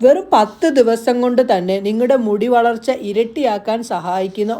വെറും 10 ദിവസം കൊണ്ട് തന്നെ നിങ്ങളുടെ മുടി വളർച്ച ഇരട്ടിയാക്കാൻ സഹായിക്കുന്ന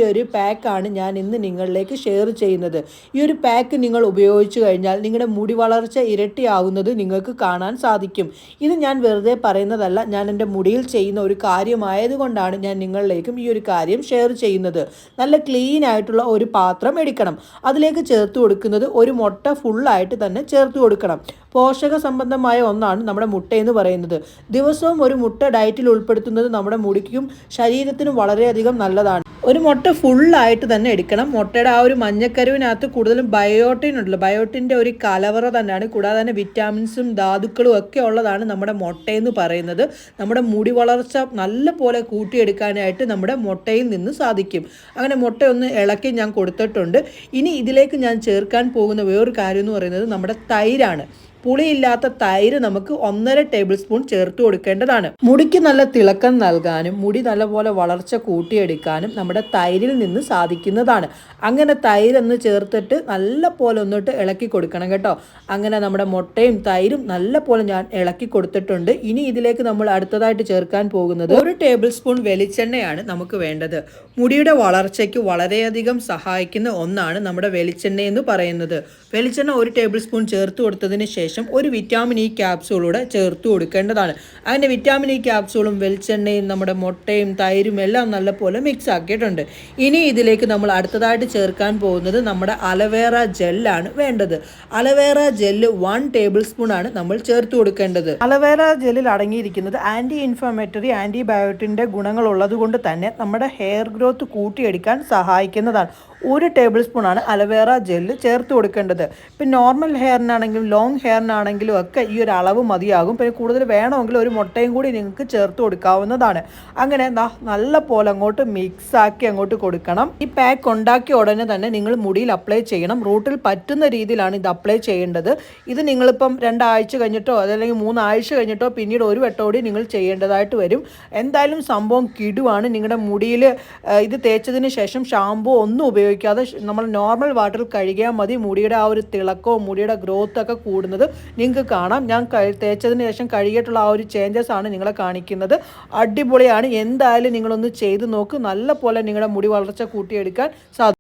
ഒരു പാക്കാണ് ഞാൻ ഇന്ന് നിങ്ങളിലേക്ക് ഷെയർ ചെയ്യുന്നത്. ഈ ഒരു പാക്ക് നിങ്ങൾ ഉപയോഗിച്ചു കഴിഞ്ഞാൽ നിങ്ങളുടെ മുടി വളർച്ച ഇരട്ടിയാകുന്നത് നിങ്ങൾക്ക് കാണാൻ സാധിക്കും. ഇത് ഞാൻ വെറുതെ പറയുന്നതല്ല, ഞാൻ എൻ്റെ മുടിയിൽ ചെയ്യുന്ന ഒരു കാര്യമായതുകൊണ്ടാണ് ഞാൻ നിങ്ങളിലേക്കും ഈ ഒരു കാര്യം ഷെയർ ചെയ്യുന്നത്. നല്ല ക്ലീൻ ആയിട്ടുള്ള ഒരു പാത്രം എടുക്കണം. അതിലേക്ക് ചേർത്ത് കൊടുക്കുന്നത് ഒരു മുട്ട ഫുള്ളായിട്ട് തന്നെ ചേർത്ത് കൊടുക്കണം. പോഷക സംബന്ധമായ ഒന്നാണ് നമ്മുടെ മുട്ടയെന്ന് പറയുന്നത്. ദിവസവും ഒരു മുട്ട ഡയറ്റിൽ ഉൾപ്പെടുത്തുന്നത് നമ്മുടെ മുടിക്കും ശരീരത്തിനും വളരെയധികം നല്ലതാണ്. ഒരു മുട്ട ഫുള്ളായിട്ട് തന്നെ എടുക്കണം. മുട്ടയുടെ ആ ഒരു മഞ്ഞക്കരുവിനകത്ത് കൂടുതലും ബയോട്ടിൻ ഉണ്ടല്ലോ, ബയോട്ടിൻ്റെ ഒരു കലവറ തന്നെയാണ്. കൂടാതെ തന്നെ വിറ്റാമിൻസും ധാതുക്കളും ഒക്കെ ഉള്ളതാണ് നമ്മുടെ മുട്ടയെന്ന് പറയുന്നത്. നമ്മുടെ മുടി വളർച്ച നല്ല പോലെ കൂട്ടിയെടുക്കാനായിട്ട് നമ്മുടെ മുട്ടയിൽ നിന്ന് സാധിക്കും. അങ്ങനെ മുട്ടയൊന്ന് ഇളക്കി ഞാൻ കൊടുത്തിട്ടുണ്ട്. ഇനി ഇതിലേക്ക് ഞാൻ ചേർക്കാൻ പോകുന്ന വേറൊരു കാര്യം എന്ന് പറയുന്നത് നമ്മുടെ തൈരാണ്. പുളിയില്ലാത്ത തൈര് നമുക്ക് 1.5 ടേബിൾ സ്പൂൺ ചേർത്ത് കൊടുക്കേണ്ടതാണ്. മുടിക്ക് നല്ല തിളക്കം നൽകാനും മുടി നല്ലപോലെ വളർച്ച കൂട്ടിയെടുക്കാനും നമ്മുടെ തൈരിൽ നിന്ന് സാധിക്കുന്നതാണ്. അങ്ങനെ തൈരൊന്ന് ചേർത്തിട്ട് നല്ല പോലെ ഒന്നിട്ട് ഇളക്കി കൊടുക്കണം കേട്ടോ. അങ്ങനെ നമ്മുടെ മുട്ടയും തൈരും നല്ല പോലെ ഞാൻ ഇളക്കി കൊടുത്തിട്ടുണ്ട്. ഇനി ഇതിലേക്ക് നമ്മൾ അടുത്തതായിട്ട് ചേർക്കാൻ പോകുന്നത് 1 ടേബിൾ സ്പൂൺ വെളിച്ചെണ്ണയാണ് നമുക്ക് വേണ്ടത്. മുടിയുടെ വളർച്ചയ്ക്ക് വളരെയധികം സഹായിക്കുന്ന ഒന്നാണ് നമ്മുടെ വെളിച്ചെണ്ണ എന്ന് പറയുന്നത്. വെളിച്ചെണ്ണ 1 ടേബിൾ സ്പൂൺ ചേർത്ത് കൊടുത്തതിന് ശേഷം ഒരു വിറ്റാമിൻ ഇ ക്യാപ്സൂളൂടെ ചേർത്ത് കൊടുക്കേണ്ടതാണ്. അങ്ങനെ വിറ്റാമിൻ ഇ ക്യാപ്സൂളും വെളിച്ചെണ്ണയും നമ്മുടെ മുട്ടയും തൈരും എല്ലാം നല്ലപോലെ മിക്സ് ആക്കിയിട്ടുണ്ട്. ഇനി ഇതിലേക്ക് നമ്മൾ അടുത്തതായിട്ട് ചേർക്കാൻ പോകുന്നത് നമ്മുടെ അലവേറ ജെല്ലാണ് വേണ്ടത്. അലവേറ ജെല്ല് 1 ടേബിൾ സ്പൂൺ ആണ് നമ്മൾ ചേർത്ത് കൊടുക്കേണ്ടത്. അലവേറ ജെല്ലിൽ അടങ്ങിയിരിക്കുന്നത് ആൻറ്റി ഇൻഫ്ലമേറ്ററി ആൻറ്റിബയോട്ടിൻ്റെ ഗുണങ്ങളുള്ളത് കൊണ്ട് തന്നെ നമ്മുടെ ഹെയർ ഗ്രോത്ത് കൂട്ടിയെടുക്കാൻ സഹായിക്കുന്നതാണ്. 1 ടേബിൾ സ്പൂൺ ആണ് അലവേറ ജെല്ല് ചേർത്ത് കൊടുക്കേണ്ടത്. ഇപ്പം നോർമൽ ഹെയറിനാണെങ്കിലും ലോങ് ഹെയറിനാണെങ്കിലും ഒക്കെ ഈ ഒരു അളവ് മതിയാകും. പിന്നെ കൂടുതൽ വേണമെങ്കിൽ ഒരു മുട്ടയും കൂടി നിങ്ങൾക്ക് ചേർത്ത് കൊടുക്കാവുന്നതാണ്. അങ്ങനെ നല്ല പോലെ അങ്ങോട്ട് മിക്സ് ആക്കി അങ്ങോട്ട് കൊടുക്കണം. ഈ പാക്ക് ഉണ്ടാക്കിയ ഉടനെ തന്നെ നിങ്ങൾ മുടിയിൽ അപ്ലൈ ചെയ്യണം. റൂട്ടിൽ പറ്റുന്ന രീതിയിലാണ് ഇത് അപ്ലൈ ചെയ്യേണ്ടത്. ഇത് നിങ്ങളിപ്പം 2 ആഴ്ച കഴിഞ്ഞിട്ടോ അതല്ലെങ്കിൽ 3 ആഴ്ച കഴിഞ്ഞിട്ടോ പിന്നീട് ഒരു വട്ടോടി നിങ്ങൾ ചെയ്യേണ്ടതായിട്ട് വരും. എന്തായാലും സംഭവം കിടുവാണ്. നിങ്ങളുടെ മുടിയിൽ ഇത് തേച്ചതിന് ശേഷം ഷാമ്പൂ ഒന്നും ഉപയോഗിക്കാതെ നമ്മൾ നോർമൽ വാട്ടറിൽ കഴുകിയാൽ മതി. മുടിയുടെ ആ ഒരു തിളക്കവും മുടിയുടെ ഗ്രോത്ത് ഒക്കെ കൂടുന്നത് നിങ്ങൾക്ക് കാണാം. ഞാൻ തേച്ചതിന് ശേഷം കഴുകിയിട്ടുള്ള ആ ഒരു ചേഞ്ചസ് ആണ് നിങ്ങളെ കാണിക്കുന്നത്. അടിപൊളിയാണ്. എന്തായാലും നിങ്ങളൊന്ന് ചെയ്ത് നോക്ക്. നല്ല പോലെ നിങ്ങളുടെ മുടി വളർച്ച കൂട്ടിയെടുക്കാൻ സാധിക്കും.